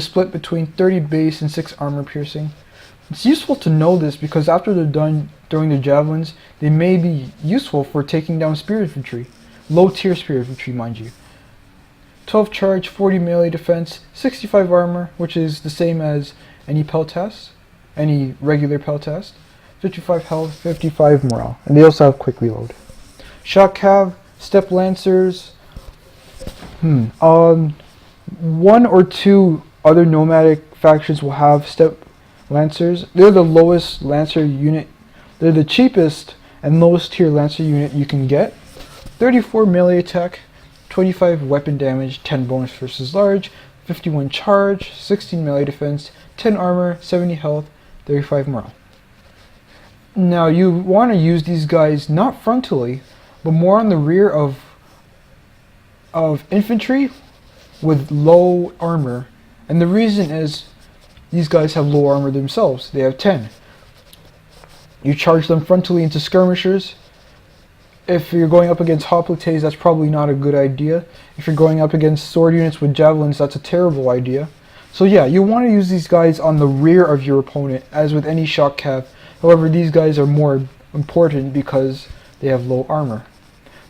is split between 30 base and 6 armor piercing. It's useful to know this because after they're done throwing their javelins, they may be useful for taking down spear infantry. Low tier spear infantry, mind you. 12 charge, 40 melee defense, 65 armor, which is the same as any peltast, any regular peltast. 55 health, 55 morale, and they also have quick reload. Shock cav, step lancers. One or two other nomadic factions will have step lancers. They're the lowest lancer unit. They're the cheapest and lowest tier lancer unit you can get. 34 melee attack, 25 weapon damage, 10 bonus versus large, 51 charge, 16 melee defense, 10 armor, 70 health, 35 morale. Now you want to use these guys not frontally, but more on the rear of infantry with low armor. And the reason is these guys have low armor themselves. They have 10. You charge them frontally into skirmishers. If you're going up against hoplites, that's probably not a good idea. If you're going up against sword units with javelins, that's a terrible idea. So yeah, you want to use these guys on the rear of your opponent, as with any shock cav. However, these guys are more important because they have low armor.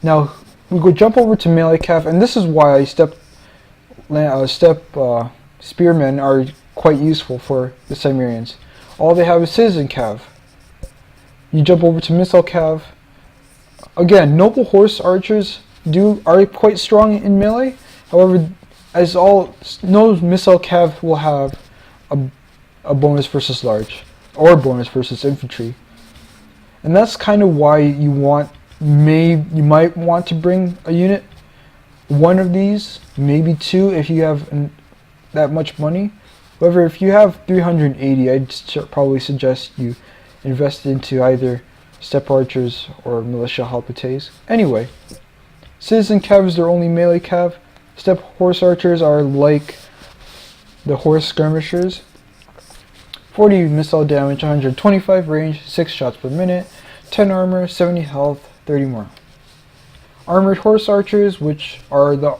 Now, we go jump over to melee cav, and this is why step spearmen are quite useful for the Cimmerians. All they have is citizen cav. You jump over to missile cav. Again, noble horse archers are quite strong in melee. However, no missile cav will have a bonus versus large or bonus versus infantry, and that's kind of why you might want to bring a unit, one of these, maybe two if you have that much money. However, if you have 380, I'd probably suggest you invest into either step archers or militia hoplites. Anyway, citizen cav is their only melee cav. Step horse archers are like the horse skirmishers. 40 missile damage, 125 range, 6 shots per minute, 10 armor, 70 health, 30 more. Armored horse archers, which are the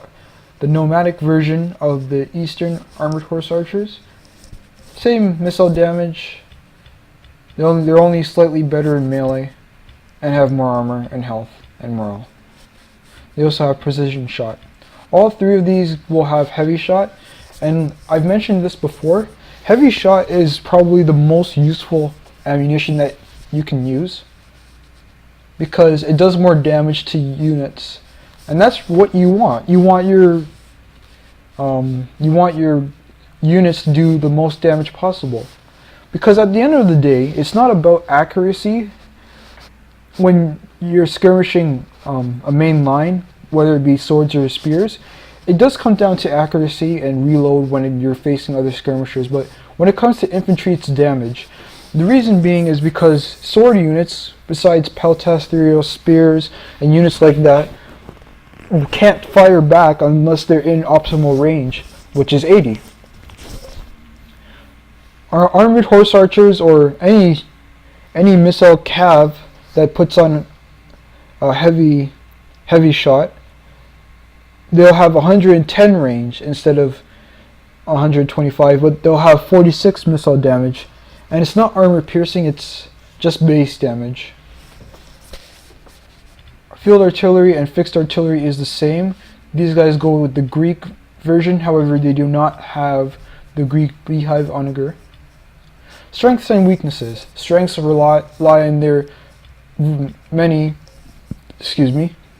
nomadic version of the eastern armored horse archers. Same missile damage. They're only slightly better in melee and have more armor and health and morale. They also have precision shot. All three of these will have heavy shot, and I've mentioned this before. Heavy shot is probably the most useful ammunition that you can use because it does more damage to units, and that's what you want. You want your units to do the most damage possible, because at the end of the day, it's not about accuracy. When you're skirmishing a main line, whether it be swords or spears, it does come down to accuracy and reload when you're facing other skirmishers, but when it comes to infantry, it's damage. The reason being is because sword units, besides peltasts, spears, and units like that, can't fire back unless they're in optimal range, which is 80. Our armored horse archers, or any missile cav that puts on a heavy shot, they'll have 110 range instead of 125, but they'll have 46 missile damage, and it's not armor piercing, it's just base damage. Field artillery and fixed artillery is the same. These guys go with the Greek version, however they do not have the Greek beehive onager. Strengths and weaknesses. Strengths lie in their many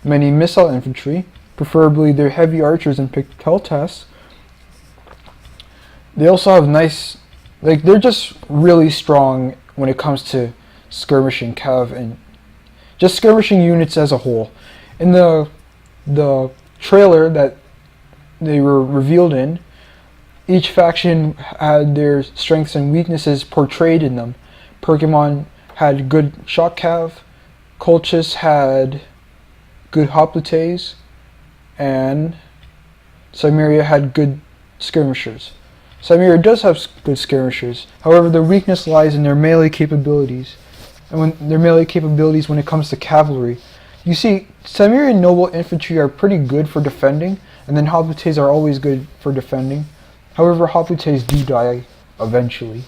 missile infantry, preferably their heavy archers and picked peltasts. They also have they're just really strong when it comes to skirmishing cav and just skirmishing units as a whole. In the trailer that they were revealed in, each faction had their strengths and weaknesses portrayed in them. Pergamon had good shock cav, Colchis had good hoplites, and Cimmeria had good skirmishers. Cimmeria does have good skirmishers, however their weakness lies in their melee capabilities. And when it comes to cavalry. You see, Cimmerian noble infantry are pretty good for defending, and then hoplites are always good for defending. However, Hoputes do die eventually.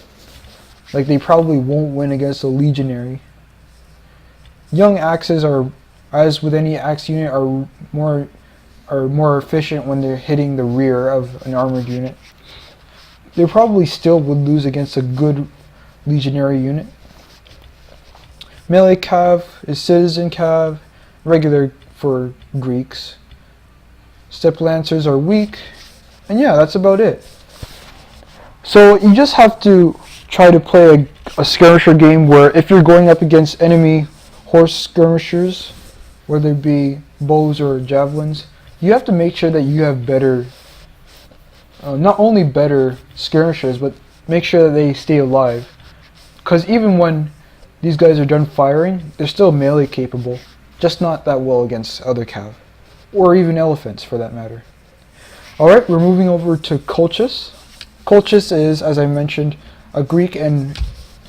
Like, they probably won't win against a legionary. Young axes are, as with any axe unit, are more efficient when they're hitting the rear of an armored unit. They probably still would lose against a good legionary unit. Melee cav is citizen cav, regular for Greeks. Step lancers are weak, and yeah, that's about it. So you just have to try to play a skirmisher game where if you're going up against enemy horse skirmishers, whether it be bows or javelins, you have to make sure that you have better, not only better skirmishers, but make sure that they stay alive. Because even when these guys are done firing, they're still melee capable, just not that well against other cav, or even elephants for that matter. Alright, we're moving over to Colchis. Colchis is, as I mentioned, a Greek and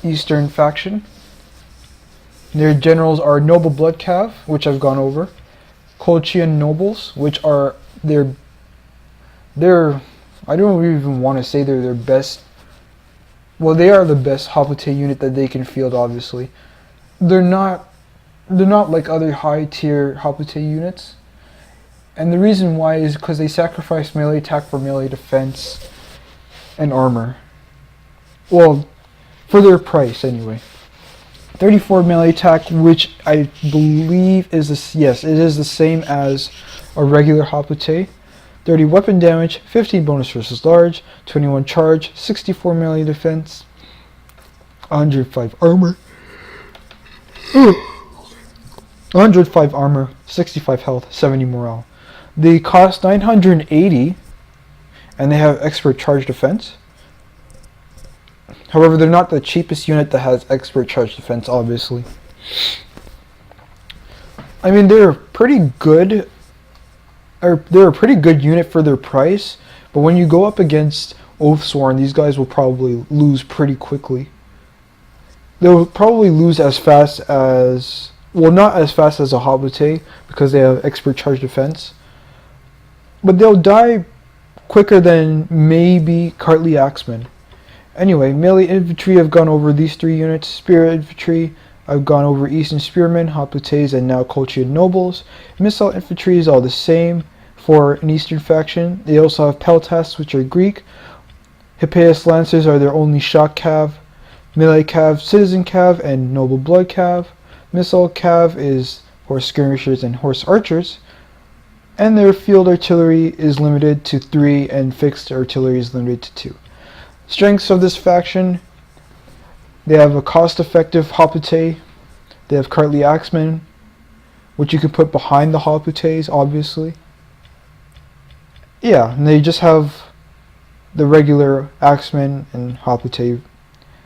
Eastern faction. Their generals are Noble Blood Cav, which I've gone over, Colchian Nobles, which are their I don't even want to say they're their best. Well, they are the best Hopute unit that they can field, obviously. They're not like other high tier Hopute units. And the reason why is because they sacrifice melee attack for melee defense and armor. Well, for their price anyway. 34 melee attack, which I believe is yes, it is the same as a regular Hopute. 30 weapon damage, 15 bonus versus large, 21 charge, 64 melee defense, 105 armor, 105 armor, 65 health, 70 morale. They cost 980, and they have expert charge defense. However, they're not the cheapest unit that has expert charge defense, obviously. I mean, they're pretty good. They're a pretty good unit for their price, but when you go up against Oathsworn, these guys will probably lose pretty quickly. They'll probably lose as fast as, well, not as fast as a Hopute because they have expert charge defense, but they'll die quicker than maybe Cartly Axemen. Anyway, melee infantry, I've gone over these three units. Spear infantry, I've gone over Eastern Spearmen, Hoputes, and now Colchian Nobles. Missile infantry is all the same for an Eastern faction. They also have Peltas, which are Greek. Hippeus Lancers are their only shock cav. Melee cav, Citizen cav, and Noble Blood cav. Missile cav is horse skirmishers and horse archers. And their field artillery is limited to 3, and fixed artillery is limited to 2. Strengths of this faction: they have a cost-effective Hopute. They have Cartly Axemen, which you can put behind the Hoputes, obviously. Yeah, and they just have the regular Axemen and Hopute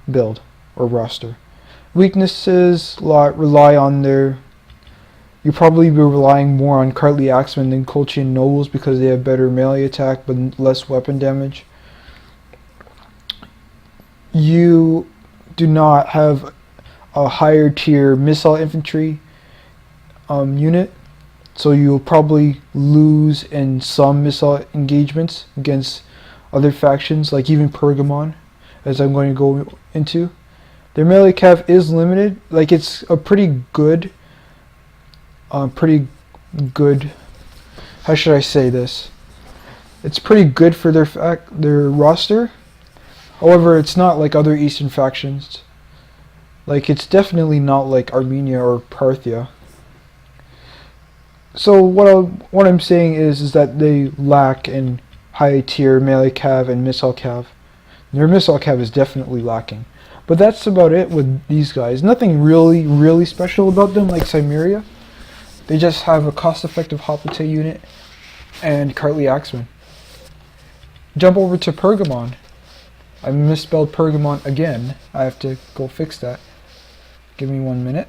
build, or roster. Weaknesses rely on their... You'll probably be relying more on Cartly Axemen than Colchian Nobles because they have better melee attack but less weapon damage. You do not have a higher tier missile infantry unit, so you'll probably lose in some missile engagements against other factions, like even Pergamon, as I'm going to go into. Their melee cav is limited. Like, it's a pretty good, how should I say this? It's pretty good for their roster. However, it's not like other Eastern factions. Like, it's definitely not like Armenia or Parthia. So what I'm saying is that they lack in high tier melee cav and missile cav. Their missile cav is definitely lacking. But that's about it with these guys. Nothing really special about them like Cimmeria. They just have a cost-effective Hopute unit and Cartly Axemen. Jump over to Pergamon. I misspelled Pergamon again. I have to go fix that. Give me 1 minute.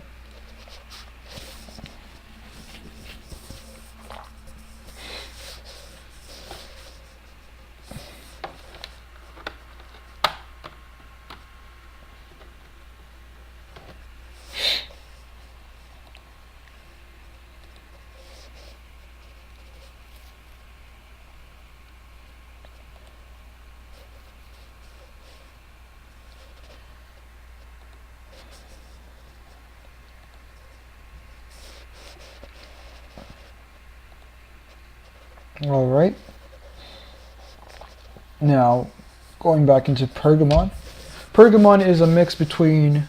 Alright. Now, going back into Pergamon. Pergamon is a mix between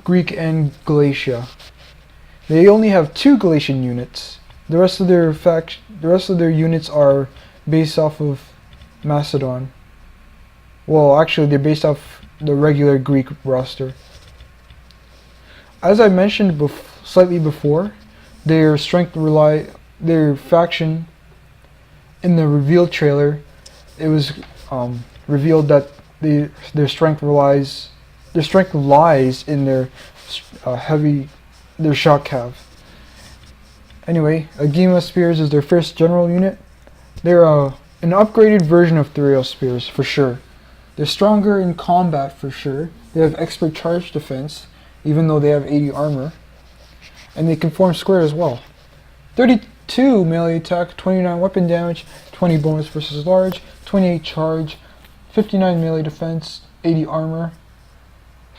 Greek and Galatia. They only have 2 Galatian units. The rest of their units are based off of Macedon. Well, actually, they're based off the regular Greek roster. As I mentioned slightly before, their faction in the reveal trailer, it was revealed that their strength lies in their shock cav. Anyway, Agema spears is their first general unit. They're an upgraded version of Therial spears for sure. They're stronger in combat for sure. They have expert charge defense, even though they have 80 armor, and they can form square as well. 32 melee attack, 29 weapon damage, 20 bonus versus large, 28 charge, 59 melee defense, 80 armor,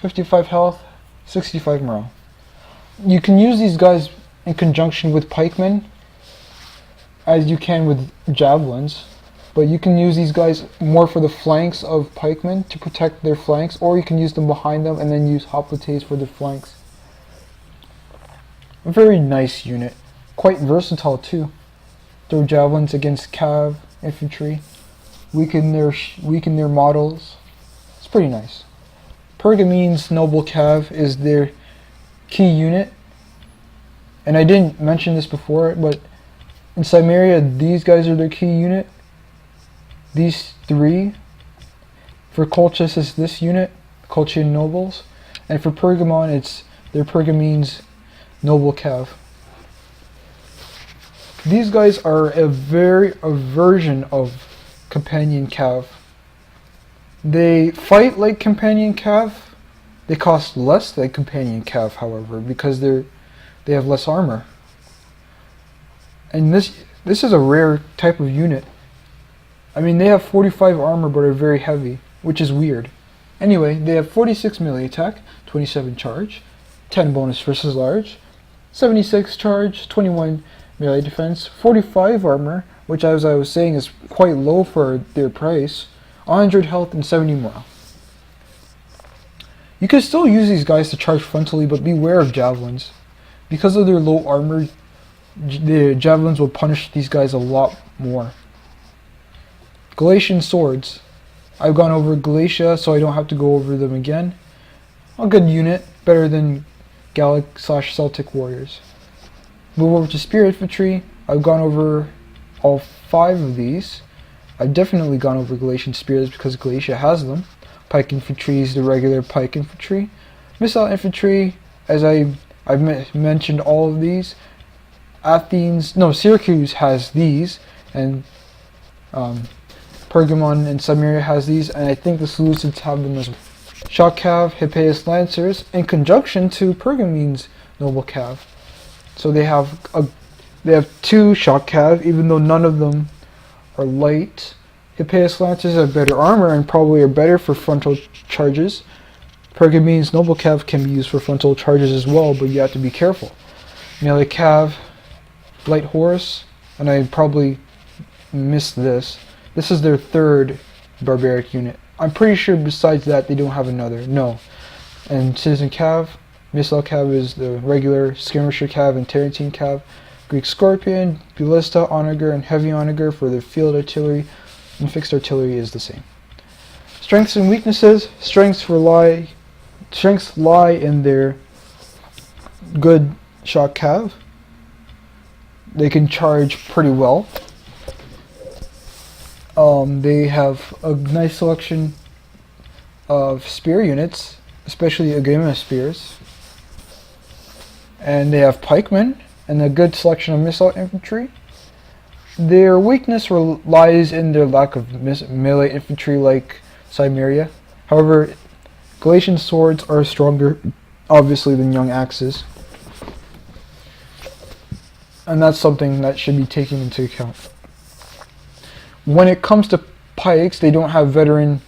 55 health, 65 morale. You can use these guys in conjunction with pikemen, as you can with javelins, but you can use these guys more for the flanks of pikemen to protect their flanks, or you can use them behind them and then use hoplites for their flanks. A very nice unit, quite versatile too. Throw javelins against cav infantry, weaken their models. It's pretty nice. Pergamon's noble cav is their key unit, and I didn't mention this before, but in Cimmeria these guys are their key unit. These 3. For Colchis is this unit, Colchian nobles, and for Pergamon it's their Pergamon's noble cav. These guys are a version of companion cav. They fight like companion cav. They cost less than companion cav, however, because they have less armor. And this is a rare type of unit. I mean, they have 45 armor but are very heavy, which is weird. Anyway, they have 46 melee attack, 27 charge, 10 bonus versus large, 76 charge, 21 melee defense, 45 armor, which as I was saying is quite low for their price, 100 health and 70 morale. You can still use these guys to charge frontally, but beware of javelins. Because of their low armor, the javelins will punish these guys a lot more. Galatian swords. I've gone over Galatia, so I don't have to go over them again. A good unit, better than Gallic/Celtic warriors. Move over to spear infantry. I've gone over all 5 of these. I've definitely gone over Galatian spears because Galatia has them. Pike infantry is the regular pike infantry. Missile infantry, as I've mentioned all of these. Syracuse has these, and Pergamon and Cimmeria has these, and I think the Lewted have them as well. Shock cav, Hippeus lancers, in conjunction to Pergamon's noble cav. So they have 2 shock cav, even though none of them are light. Hippeus lancers have better armor and probably are better for frontal charges. Pergamon's noble cav can be used for frontal charges as well, but you have to be careful. Melee cav, light horse, and I probably missed this. This is their 3rd barbaric unit. I'm pretty sure besides that they don't have another. No. And citizen cav, missile cav is the regular skirmisher cav and Tarentine cav. Greek scorpion, ballista, onager, and heavy onager for the field artillery, and fixed artillery is the same. Strengths and weaknesses. Strengths lie in their good shock cav. They can charge pretty well. They have a nice selection of spear units, especially Agema spears. And they have pikemen and a good selection of missile infantry. Their weakness lies in their lack of melee infantry like Cimmeria. However, Galatian swords are stronger, obviously, than young axes. And that's something that should be taken into account. When it comes to pikes, they don't have veteran